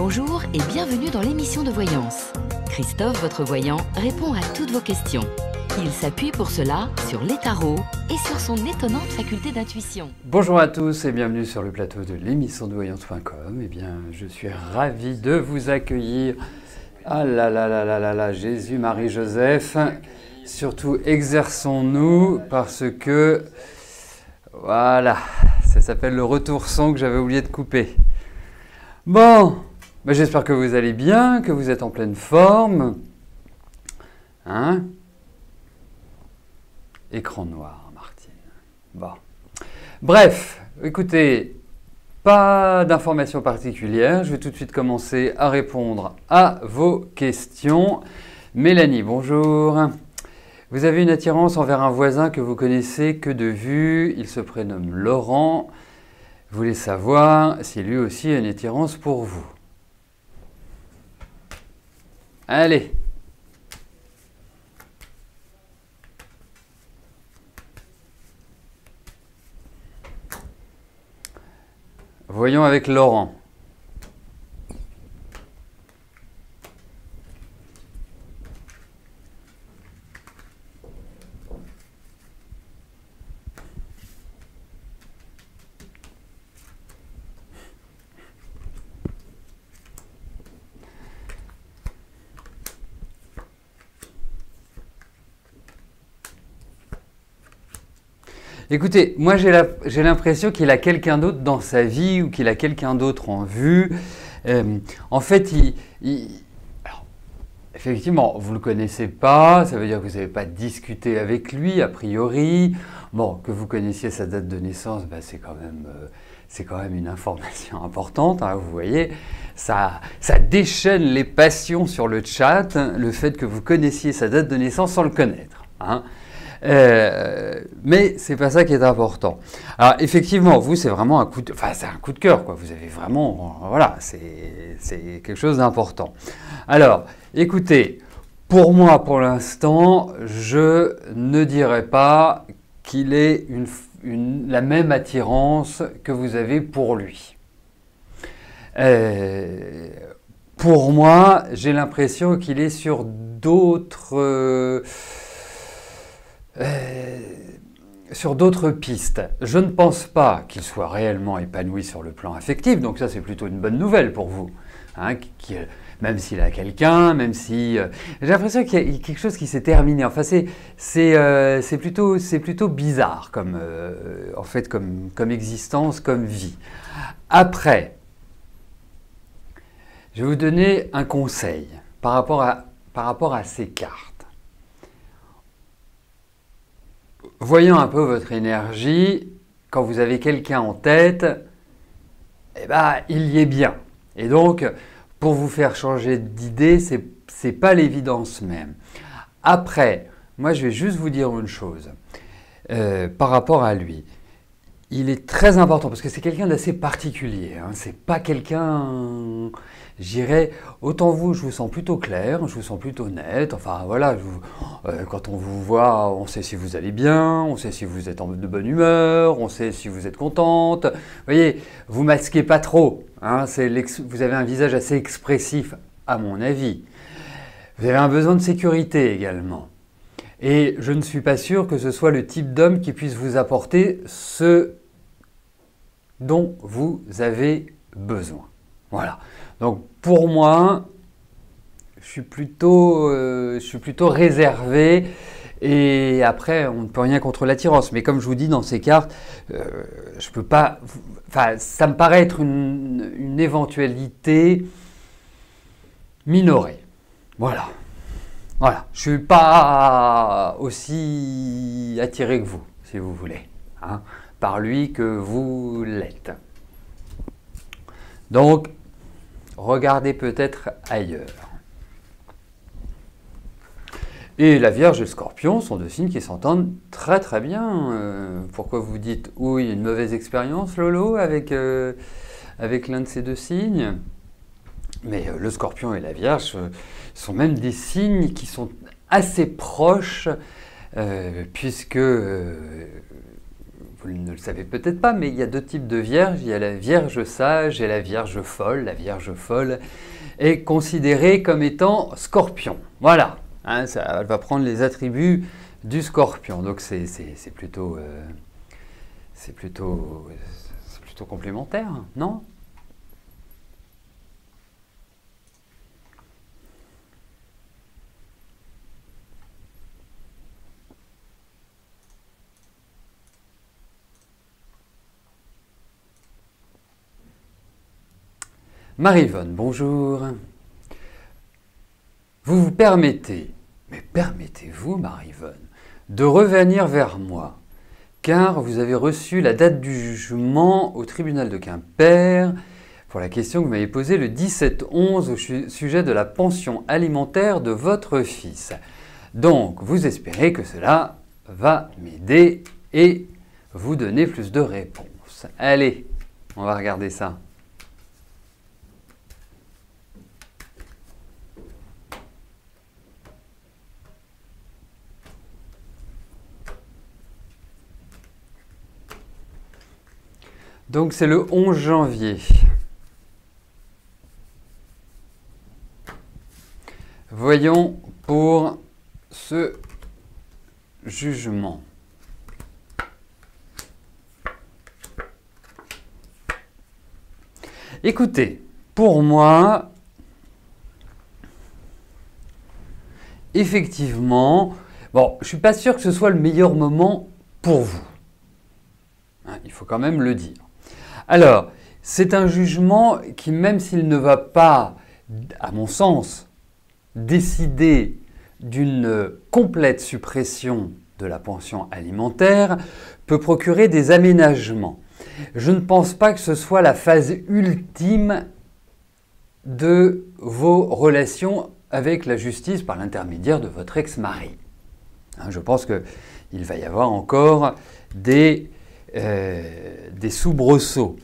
Bonjour et bienvenue dans l'émission de voyance. Christophe, votre voyant, répond à toutes vos questions. Il s'appuie pour cela sur les tarots et sur son étonnante faculté d'intuition. Bonjour à tous et bienvenue sur le plateau de l'émission de voyance.com. Eh bien, je suis ravi de vous accueillir. Ah là là là là là là, Jésus, Marie, Joseph. Surtout, exerçons-nous parce que, voilà, ça s'appelle le retour son que j'avais oublié de couper. Bon, ben j'espère que vous allez bien, que vous êtes en pleine forme. Hein? Écran noir, Martine. Bon. Bref, écoutez, pas d'informations particulières. Je vais tout de suite commencer à répondre à vos questions. Mélanie, bonjour. Vous avez une attirance envers un voisin que vous connaissez que de vue. Il se prénomme Laurent. Vous voulez savoir si lui aussi a une attirance pour vous. Allez. Voyons avec Laurent. Écoutez, moi j'ai l'impression qu'il a quelqu'un d'autre dans sa vie ou qu'il a quelqu'un d'autre en vue. En fait, alors, effectivement, vous ne le connaissez pas, ça veut dire que vous n'avez pas discuté avec lui a priori. Bon, que vous connaissiez sa date de naissance, ben, c'est quand même une information importante, hein, vous voyez. Ça déchaîne les passions sur le chat, hein, le fait que vous connaissiez sa date de naissance sans le connaître. Hein. Mais c'est pas ça qui est important. Alors effectivement, vous c'est vraiment un coup de cœur quoi. Vous avez vraiment, voilà, c'est quelque chose d'important. Alors, écoutez, pour moi, pour l'instant, je ne dirais pas qu'il ait la même attirance que vous avez pour lui. Pour moi, j'ai l'impression qu'il est sur d'autres pistes. Je ne pense pas qu'il soit réellement épanoui sur le plan affectif, donc ça c'est plutôt une bonne nouvelle pour vous. Hein, même s'il a quelqu'un, même si... j'ai l'impression qu'il y a quelque chose qui s'est terminé. Enfin, c'est plutôt bizarre en fait, comme existence, comme vie. Après, je vais vous donner un conseil par rapport à ces cartes. Voyant un peu votre énergie, quand vous avez quelqu'un en tête, eh ben, il y est bien. Et donc, pour vous faire changer d'idée, c'est pas l'évidence même. Après, moi je vais juste vous dire une chose par rapport à lui. Il est très important parce que c'est quelqu'un d'assez particulier. Hein. C'est pas quelqu'un, j'irais, autant vous, je vous sens plutôt clair, je vous sens plutôt net. Enfin voilà, quand on vous voit, on sait si vous allez bien, on sait si vous êtes de bonne humeur, on sait si vous êtes contente. Vous voyez, vous masquez pas trop. Hein. Vous avez un visage assez expressif, à mon avis. Vous avez un besoin de sécurité également. Et je ne suis pas sûr que ce soit le type d'homme qui puisse vous apporter ce dont vous avez besoin. Voilà. Donc pour moi, je suis plutôt réservé. Et après, on ne peut rien contre l'attirance. Mais comme je vous dis dans ces cartes, je peux pas. Enfin, ça me paraît être une éventualité minorée. Voilà. Voilà. Je ne suis pas aussi attiré que vous, si vous voulez. Hein, par lui que vous l'êtes. Donc, regardez peut-être ailleurs. Et la Vierge et le Scorpion sont deux signes qui s'entendent très très bien. Pourquoi vous dites « Oui, une mauvaise expérience, Lolo, avec l'un de ces deux signes ?» Mais le Scorpion et la Vierge sont même des signes qui sont assez proches, puisque vous ne le savez peut-être pas, mais il y a deux types de vierges. Il y a la vierge sage et la vierge folle. La vierge folle est considérée comme étant scorpion. Voilà, hein, elle va prendre les attributs du scorpion. Donc c'est plutôt complémentaire, non? Marie-Vonne, bonjour. Vous vous permettez, mais permettez-vous, Marie-Vonne, de revenir vers moi, car vous avez reçu la date du jugement au tribunal de Quimper pour la question que vous m'avez posée le 17/11 au sujet de la pension alimentaire de votre fils. Donc, vous espérez que cela va m'aider et vous donner plus de réponses. Allez, on va regarder ça. Donc c'est le 11 janvier. Voyons pour ce jugement. Écoutez, pour moi, effectivement, bon, je ne suis pas sûr que ce soit le meilleur moment pour vous. Hein, il faut quand même le dire. Alors, c'est un jugement qui, même s'il ne va pas, à mon sens, décider d'une complète suppression de la pension alimentaire, peut procurer des aménagements. Je ne pense pas que ce soit la phase ultime de vos relations avec la justice par l'intermédiaire de votre ex-mari. Je pense qu'il va y avoir encore des soubresauts.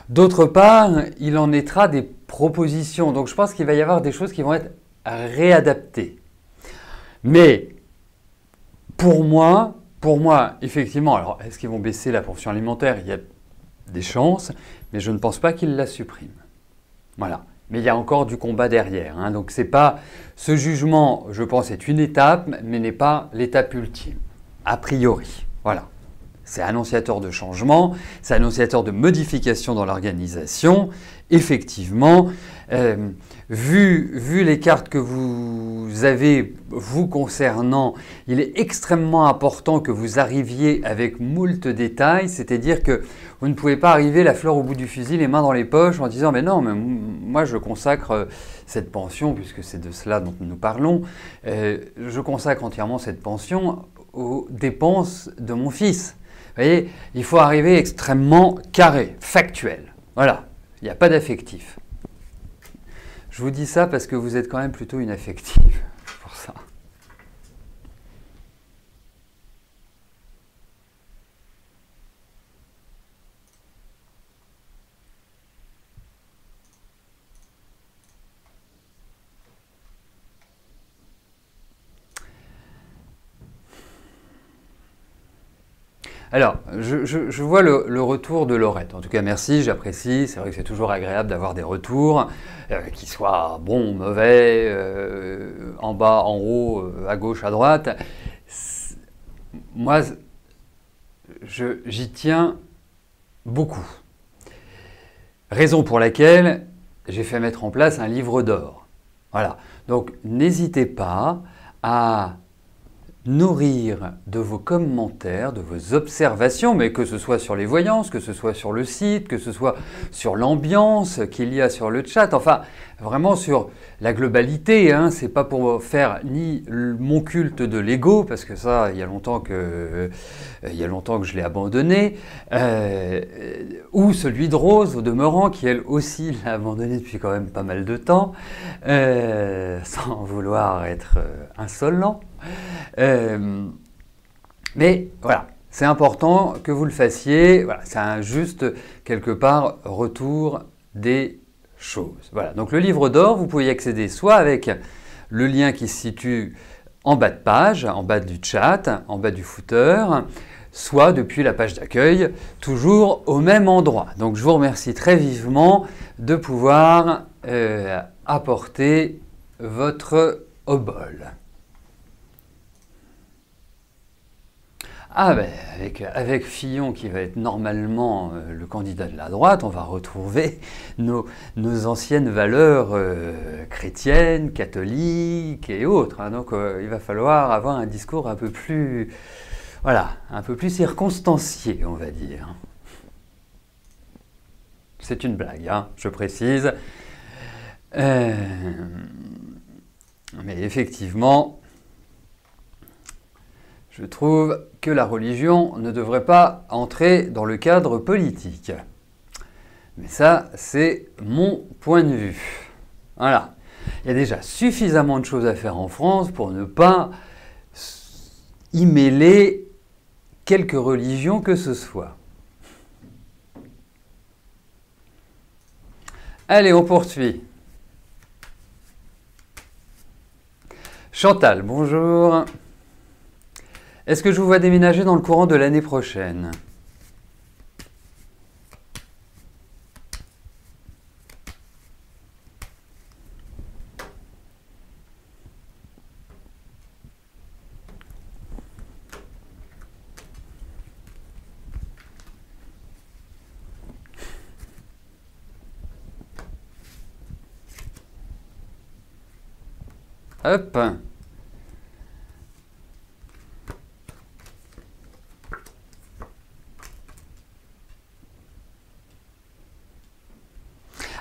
D'autre part, il en naîtra des propositions. Donc je pense qu'il va y avoir des choses qui vont être réadaptées. Mais pour moi, effectivement, alors est-ce qu'ils vont baisser la pension alimentaire? Il y a des chances, mais je ne pense pas qu'ils la suppriment. Voilà. Mais il y a encore du combat derrière. Hein. Donc c'est pas ce jugement, je pense, est une étape, mais n'est pas l'étape ultime, a priori. Voilà. C'est annonciateur de changement, c'est annonciateur de modification dans l'organisation. Effectivement, vu les cartes que vous avez, vous concernant, il est extrêmement important que vous arriviez avec moult détails, c'est-à-dire que vous ne pouvez pas arriver la fleur au bout du fusil, les mains dans les poches, en disant « mais non, mais moi je consacre cette pension, puisque c'est de cela dont nous parlons, je consacre entièrement cette pension aux dépenses de mon fils ». Vous voyez, il faut arriver extrêmement carré, factuel. Voilà, il n'y a pas d'affectif. Je vous dis ça parce que vous êtes quand même plutôt inaffective pour ça. Alors, je vois le retour de Laurette. En tout cas, merci, j'apprécie. C'est vrai que c'est toujours agréable d'avoir des retours, qui soient bons, mauvais, en bas, en haut, à gauche, à droite. Moi, j'y tiens beaucoup. Raison pour laquelle j'ai fait mettre en place un livre d'or. Voilà. Donc, n'hésitez pas à nourrir de vos commentaires, de vos observations, mais que ce soit sur les voyances, que ce soit sur le site, que ce soit sur l'ambiance qu'il y a sur le chat, enfin vraiment sur la globalité, hein. C'est pas pour faire ni mon culte de l'ego, parce que ça, il y a longtemps que je l'ai abandonné, ou celui de Rose, au demeurant, qui elle aussi l'a abandonné depuis quand même pas mal de temps, sans vouloir être insolent. Mais voilà, c'est important que vous le fassiez. Voilà, c'est un juste, quelque part, retour des choses. Voilà, donc le livre d'or, vous pouvez y accéder soit avec le lien qui se situe en bas de page, en bas du chat, en bas du footer, soit depuis la page d'accueil, toujours au même endroit. Donc je vous remercie très vivement de pouvoir apporter votre obol. Ah ben, avec Fillon qui va être normalement le candidat de la droite, on va retrouver nos anciennes valeurs chrétiennes, catholiques et autres. Hein. Donc il va falloir avoir un discours un peu plus, voilà, un peu plus circonstancié, on va dire. C'est une blague, hein, je précise. Mais effectivement, je trouve que la religion ne devrait pas entrer dans le cadre politique. Mais ça, c'est mon point de vue. Voilà. Il y a déjà suffisamment de choses à faire en France pour ne pas y mêler quelque religion que ce soit. Allez, on poursuit. Chantal, bonjour. Est-ce que je vous vois déménager dans le courant de l'année prochaine? Hop.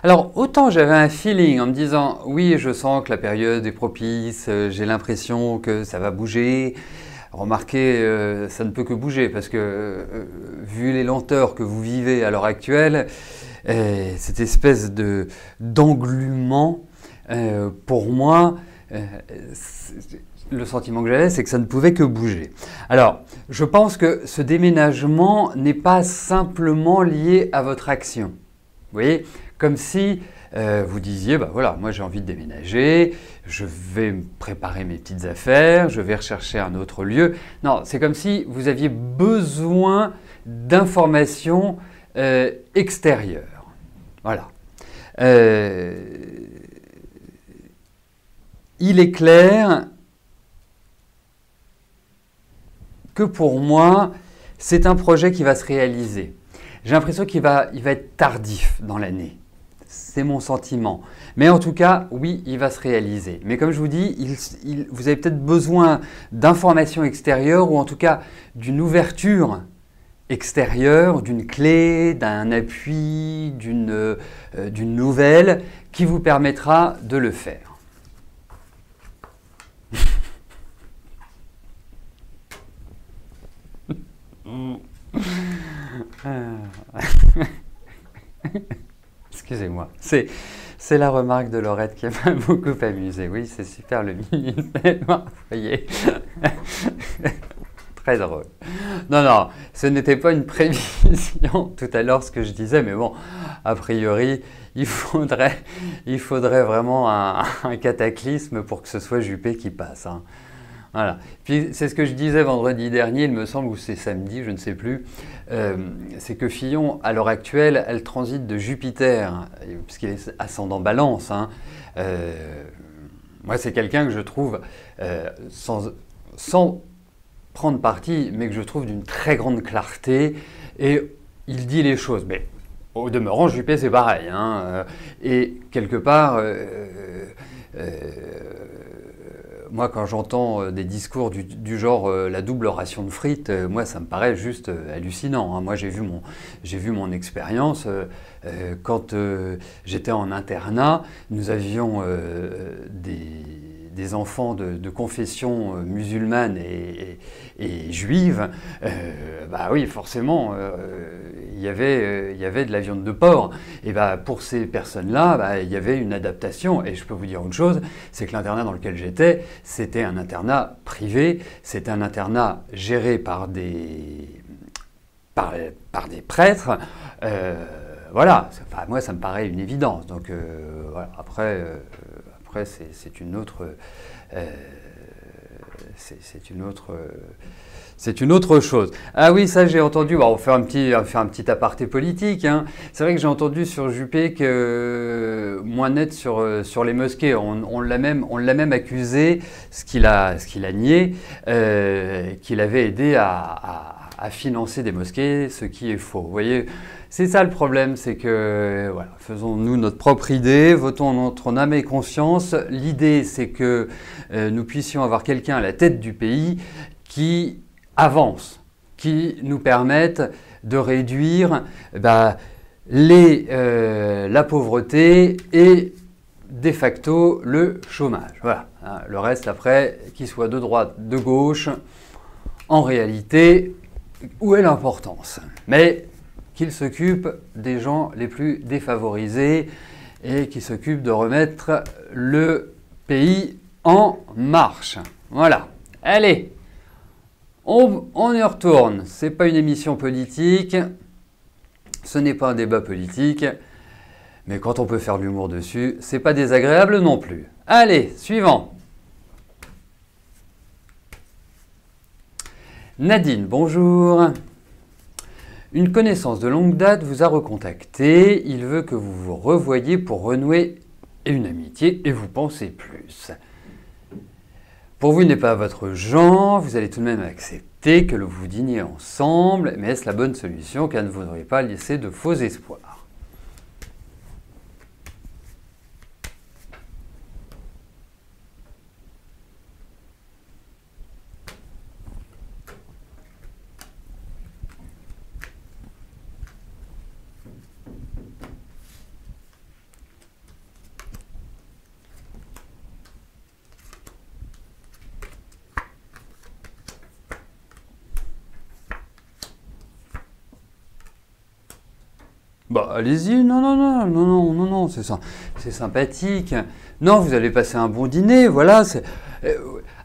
Alors, autant j'avais un feeling en me disant, oui, je sens que la période est propice, j'ai l'impression que ça va bouger. Remarquez, ça ne peut que bouger parce que, vu les lenteurs que vous vivez à l'heure actuelle, cette espèce d'englument, pour moi, le sentiment que j'avais, c'est que ça ne pouvait que bouger. Alors, je pense que ce déménagement n'est pas simplement lié à votre action. Vous voyez, comme si vous disiez, bah voilà, moi j'ai envie de déménager, je vais me préparer mes petites affaires, je vais rechercher un autre lieu. Non, c'est comme si vous aviez besoin d'informations extérieures. Voilà. Il est clair que pour moi, c'est un projet qui va se réaliser. J'ai l'impression qu'il va être tardif dans l'année. C'est mon sentiment. Mais en tout cas, oui, il va se réaliser. Mais comme je vous dis, vous avez peut-être besoin d'informations extérieures ou en tout cas d'une ouverture extérieure, d'une clé, d'un appui, d'une nouvelle qui vous permettra de le faire. Excusez-moi, c'est la remarque de Laurette qui m'a beaucoup amusé. Oui, c'est super le mini-film, vous voyez. Très drôle. Non, non, ce n'était pas une prévision tout à l'heure ce que je disais, mais bon, a priori, il faudrait vraiment un cataclysme pour que ce soit Juppé qui passe. Hein. Voilà. Puis c'est ce que je disais vendredi dernier, il me semble, ou c'est samedi, je ne sais plus, c'est que Fillon, à l'heure actuelle, elle transite de Jupiter, puisqu'il est ascendant Balance. Hein. Moi, c'est quelqu'un que je trouve, sans prendre parti, mais que je trouve d'une très grande clarté, et il dit les choses. Mais au demeurant, Juppé, c'est pareil. Hein. Et quelque part... moi, quand j'entends des discours du genre la double ration de frites, moi, ça me paraît juste hallucinant. Hein. Moi, j'ai vu mon expérience. Quand j'étais en internat, nous avions des enfants de confession musulmane et juive. Bah oui, forcément, il y avait de la viande de porc. Et bah, pour ces personnes-là, bah, il y avait une adaptation. Et je peux vous dire une chose, c'est que l'internat dans lequel j'étais, c'était un internat privé, c'était un internat géré par des prêtres. Voilà, enfin, moi ça me paraît une évidence. Donc voilà. Après c'est une autre c'est une autre chose. Ah oui, ça j'ai entendu, on va faire un petit aparté politique, hein. C'est vrai que j'ai entendu sur Juppé que moins net sur les mosquées. On l'a même accusé, ce qu'il a nié, qu'il avait aidé à financer des mosquées, ce qui est faux. Vous voyez, c'est ça le problème, c'est que voilà, faisons-nous notre propre idée, votons en notre âme et conscience. L'idée, c'est que nous puissions avoir quelqu'un à la tête du pays qui avance, qui nous permette de réduire la pauvreté et de facto le chômage. Voilà. Le reste après, qu'il soit de droite, de gauche, en réalité, où est l'importance? Mais qu'il s'occupe des gens les plus défavorisés et qu'il s'occupe de remettre le pays en marche. Voilà. Allez, on y retourne. Ce n'est pas une émission politique, ce n'est pas un débat politique, mais quand on peut faire de l'humour dessus, c'est pas désagréable non plus. Allez, suivant. Nadine, bonjour. Une connaissance de longue date vous a recontacté. Il veut que vous vous revoyiez pour renouer une amitié et vous pensez plus. Pour vous, il n'est pas votre genre, vous allez tout de même accepter que vous dîniez ensemble, mais est-ce la bonne solution car ne voudriez pas laisser de faux espoirs? Bah allez-y, non, c'est sympathique. Non, vous allez passer un bon dîner, voilà.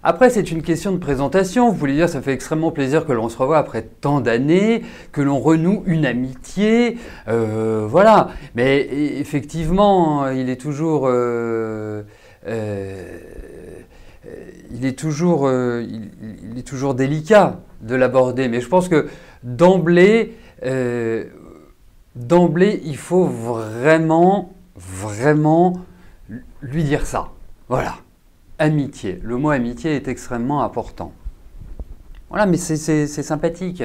Après, c'est une question de présentation. Vous pouvez dire, ça fait extrêmement plaisir que l'on se revoie après tant d'années, que l'on renoue une amitié, voilà. Mais effectivement, il est toujours délicat de l'aborder. Mais je pense que d'emblée, il faut vraiment lui dire ça. Voilà. Amitié. Le mot amitié est extrêmement important. Voilà, mais c'est sympathique.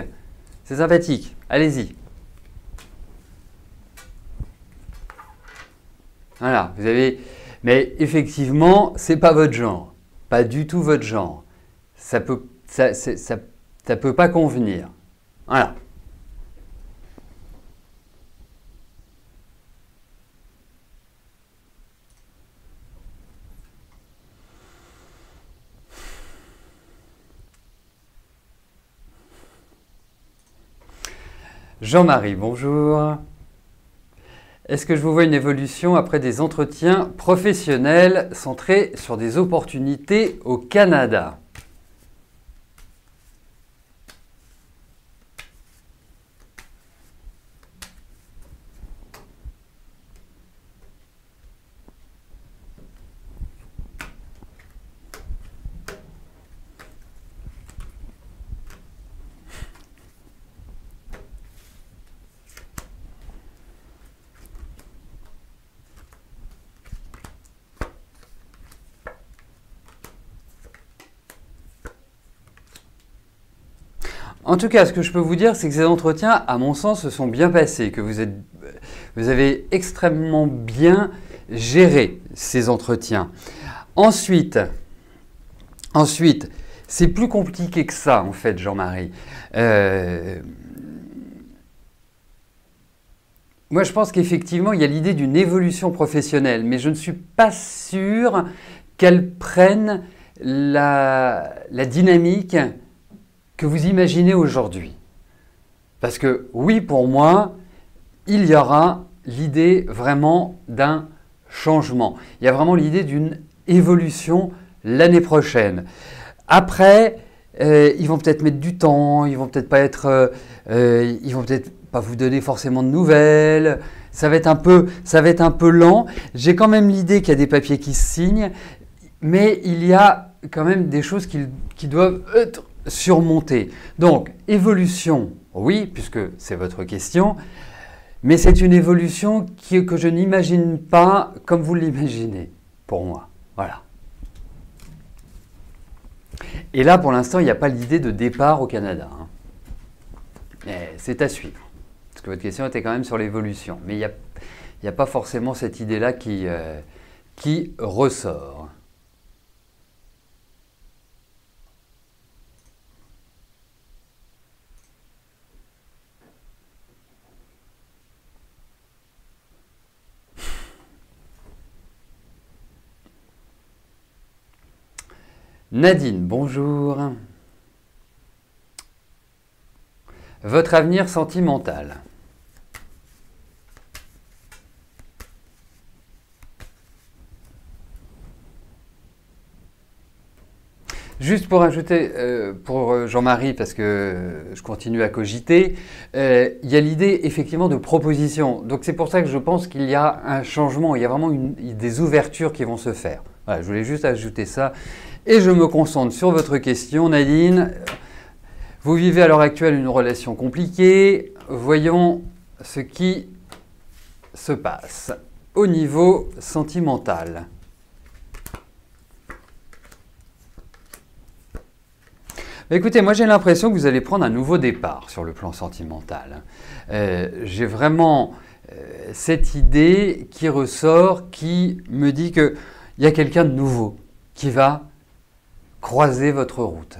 C'est sympathique. Allez-y. Voilà, vous avez... Mais effectivement, c'est pas votre genre. Pas du tout votre genre. Ça peut pas convenir. Voilà. Jean-Marie, bonjour. Est-ce que je vous vois une évolution après des entretiens professionnels centrés sur des opportunités au Canada? En tout cas, ce que je peux vous dire, c'est que ces entretiens, à mon sens, se sont bien passés, que vous avez extrêmement bien géré ces entretiens. Ensuite, c'est plus compliqué que ça, en fait, Jean-Marie. Moi, je pense qu'effectivement, il y a l'idée d'une évolution professionnelle, mais je ne suis pas sûr qu'elle prenne la dynamique que vous imaginez aujourd'hui. Parce que oui, pour moi, il y aura l'idée vraiment d'un changement. Il y a vraiment l'idée d'une évolution l'année prochaine. Après, ils vont peut-être mettre du temps, ils vont peut-être pas vous donner forcément de nouvelles. Ça va être un peu lent. J'ai quand même l'idée qu'il y a des papiers qui se signent, mais il y a quand même des choses qui doivent être surmontées. Donc, évolution, oui, puisque c'est votre question, mais c'est une évolution que je n'imagine pas comme vous l'imaginez, pour moi. Voilà. Et là, pour l'instant, il n'y a pas l'idée de départ au Canada. C'est à suivre. Parce que votre question était quand même sur l'évolution. Mais il n'y a pas forcément cette idée-là qui ressort. Nadine, bonjour. Votre avenir sentimental. Juste pour ajouter, pour Jean-Marie, parce que je continue à cogiter, il y a l'idée effectivement de proposition. Donc c'est pour ça que je pense qu'il y a un changement, il y a vraiment des ouvertures qui vont se faire. Voilà, je voulais juste ajouter ça. Et je me concentre sur votre question, Nadine. Vous vivez à l'heure actuelle une relation compliquée. Voyons ce qui se passe au niveau sentimental. Écoutez, moi j'ai l'impression que vous allez prendre un nouveau départ sur le plan sentimental. J'ai vraiment cette idée qui ressort, qui me dit qu'il y a quelqu'un de nouveau qui va croiser votre route.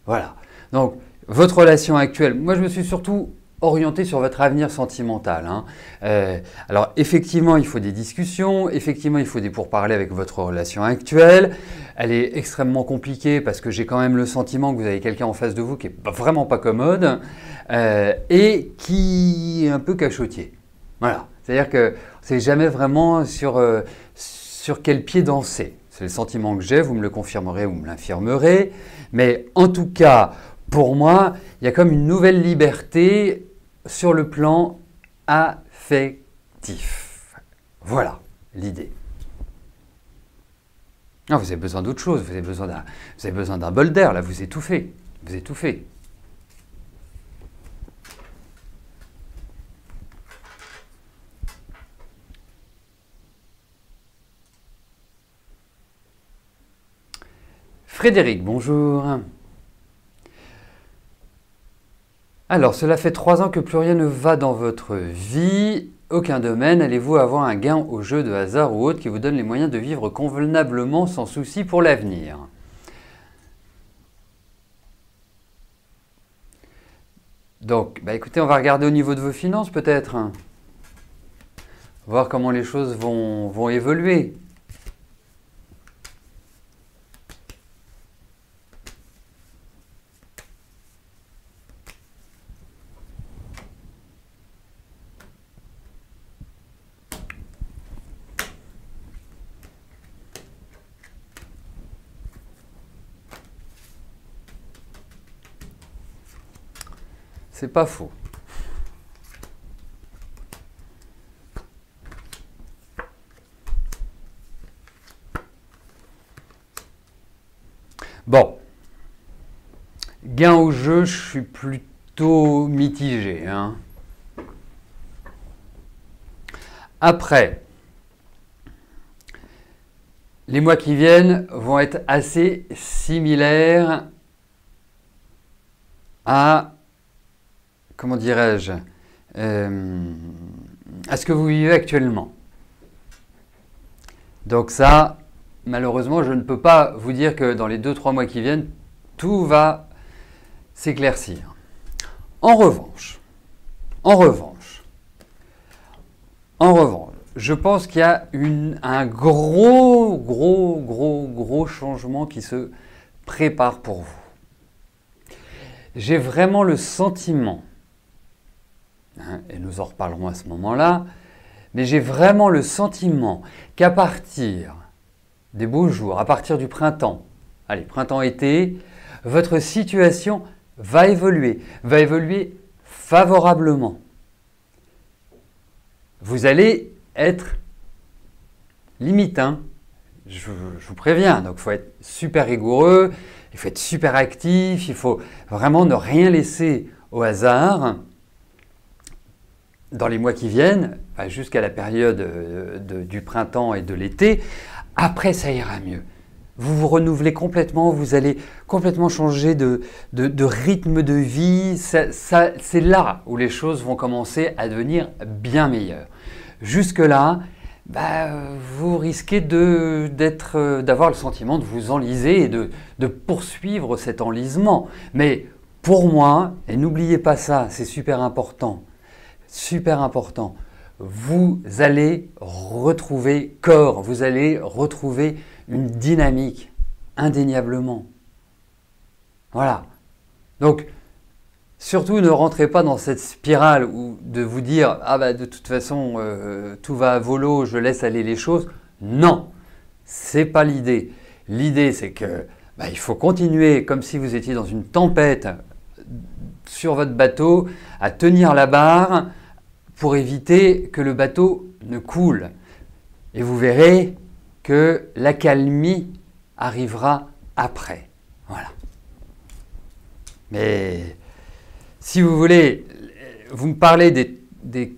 Voilà. Donc, votre relation actuelle, moi je me suis surtout orienté sur votre avenir sentimental. Alors, effectivement, il faut des discussions, effectivement, il faut des pourparlers avec votre relation actuelle. Elle est extrêmement compliquée parce que j'ai quand même le sentiment que vous avez quelqu'un en face de vous qui n'est vraiment pas commode et qui est un peu cachotier. Voilà. C'est-à-dire que on ne sait jamais vraiment sur quel pied danser. C'est le sentiment que j'ai, vous me le confirmerez ou me l'infirmerez. Mais en tout cas, pour moi, il y a comme une nouvelle liberté sur le plan affectif. Voilà l'idée. Ah, vous avez besoin d'autre chose, vous avez besoin d'un bol d'air, là, vous étouffez. Vous étouffez. Frédéric, bonjour. Alors, cela fait 3 ans que plus rien ne va dans votre vie, aucun domaine. Allez-vous avoir un gain au jeu de hasard ou autre qui vous donne les moyens de vivre convenablement sans souci pour l'avenir? Donc, écoutez, on va regarder au niveau de vos finances peut-être. Voir comment les choses vont évoluer. C'est pas faux. Bon. Gain au jeu, je suis plutôt mitigé. Après, les mois qui viennent vont être assez similaires à, comment dirais-je, à ce que vous vivez actuellement. Donc ça, malheureusement, je ne peux pas vous dire que dans les 2-3 mois qui viennent, tout va s'éclaircir. En revanche, je pense qu'il y a un gros changement qui se prépare pour vous. J'ai vraiment le sentiment, et nous en reparlerons à ce moment-là, mais j'ai vraiment le sentiment qu'à partir des beaux jours, à partir du printemps, allez, printemps-été, votre situation va évoluer favorablement. Vous allez être limite, je vous préviens. Donc il faut être super rigoureux, il faut être super actif, il faut vraiment ne rien laisser au hasard dans les mois qui viennent, jusqu'à la période du printemps et de l'été. Après, ça ira mieux. Vous vous renouvelez complètement, vous allez complètement changer de rythme de vie. C'est là où les choses vont commencer à devenir bien meilleures. Jusque-là, vous risquez d'avoir le sentiment de vous enliser et de poursuivre cet enlisement. Mais pour moi, et n'oubliez pas ça, c'est super important, vous allez retrouver corps, vous allez retrouver une dynamique, indéniablement. Voilà. Donc, surtout ne rentrez pas dans cette spirale où de vous dire « Ah de toute façon, tout va à volo, je laisse aller les choses ». Non, c'est pas l'idée. L'idée, c'est que il faut continuer comme si vous étiez dans une tempête sur votre bateau, à tenir la barre pour éviter que le bateau ne coule. Et vous verrez que l'accalmie arrivera après. Voilà. Mais si vous voulez, vous me parlez des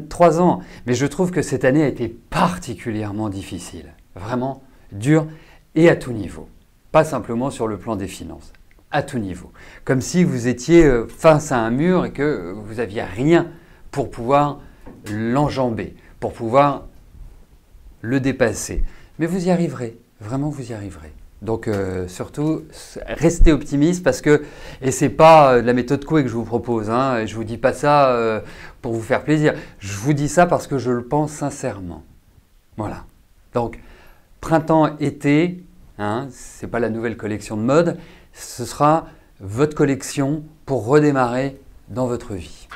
3 ans, mais je trouve que cette année a été particulièrement difficile. Vraiment dure et à tout niveau. Pas simplement sur le plan des finances, à tout niveau. Comme si vous étiez face à un mur et que vous n'aviez rien pour pouvoir l'enjamber, pour pouvoir le dépasser. Mais vous y arriverez, vraiment vous y arriverez. Donc surtout, restez optimiste parce que, et ce n'est pas la méthode Coué que je vous propose, je ne vous dis pas ça pour vous faire plaisir, je vous dis ça parce que je le pense sincèrement. Voilà. Donc, printemps-été, ce n'est pas la nouvelle collection de mode, ce sera votre collection pour redémarrer dans votre vie.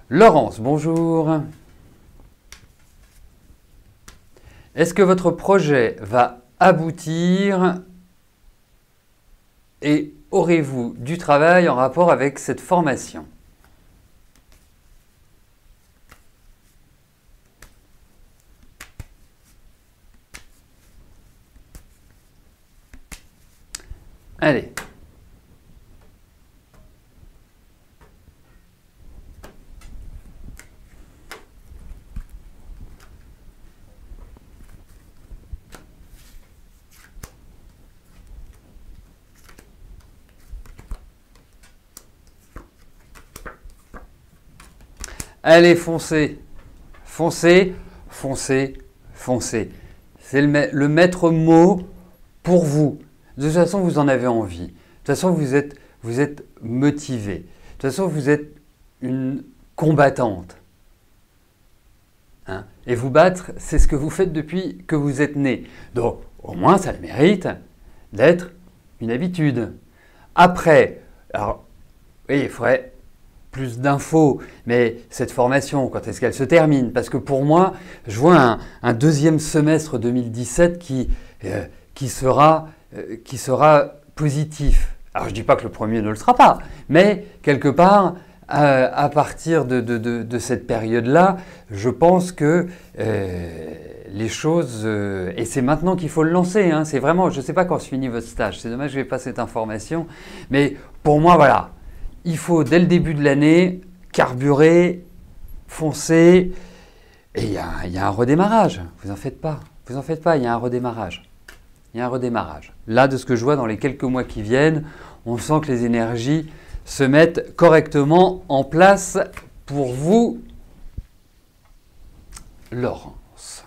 Laurence, bonjour. Est-ce que votre projet va aboutir et aurez-vous du travail en rapport avec cette formation? Allez. Allez, foncez, foncez, foncez, foncez. C'est le maître mot pour vous. De toute façon, vous en avez envie. De toute façon, vous êtes motivé. De toute façon, vous êtes une combattante. Et vous battre, c'est ce que vous faites depuis que vous êtes né. Donc, au moins, ça le mérite d'être une habitude. Après, alors, oui, il faudrait plus d'infos, mais cette formation, quand est-ce qu'elle se termine? Parce que pour moi, je vois un deuxième semestre 2017 qui sera positif. Alors je ne dis pas que le premier ne le sera pas, mais quelque part, à partir de cette période-là, je pense que les choses, et c'est maintenant qu'il faut le lancer, c'est vraiment, je ne sais pas quand se finit votre stage, c'est dommage que je n'ai pas cette information, mais pour moi, voilà. Il faut, dès le début de l'année, carburer, foncer, et il y a un redémarrage. Vous en faites pas, il y a un redémarrage. Il y a un redémarrage. Là, de ce que je vois dans les quelques mois qui viennent, on sent que les énergies se mettent correctement en place pour vous, Laurence.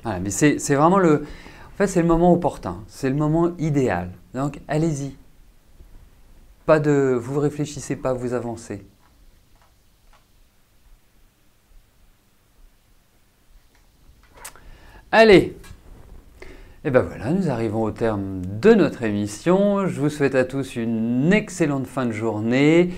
Voilà, mais c'est vraiment en fait, c'est le moment opportun, c'est le moment idéal. Donc, allez-y. Vous réfléchissez pas, vous avancez. Allez, et ben voilà, nous arrivons au terme de notre émission. Je vous souhaite à tous une excellente fin de journée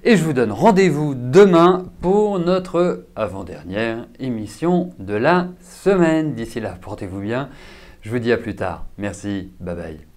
et je vous donne rendez-vous demain pour notre avant-dernière émission de la semaine. D'ici là, portez-vous bien. Je vous dis à plus tard. Merci, bye bye.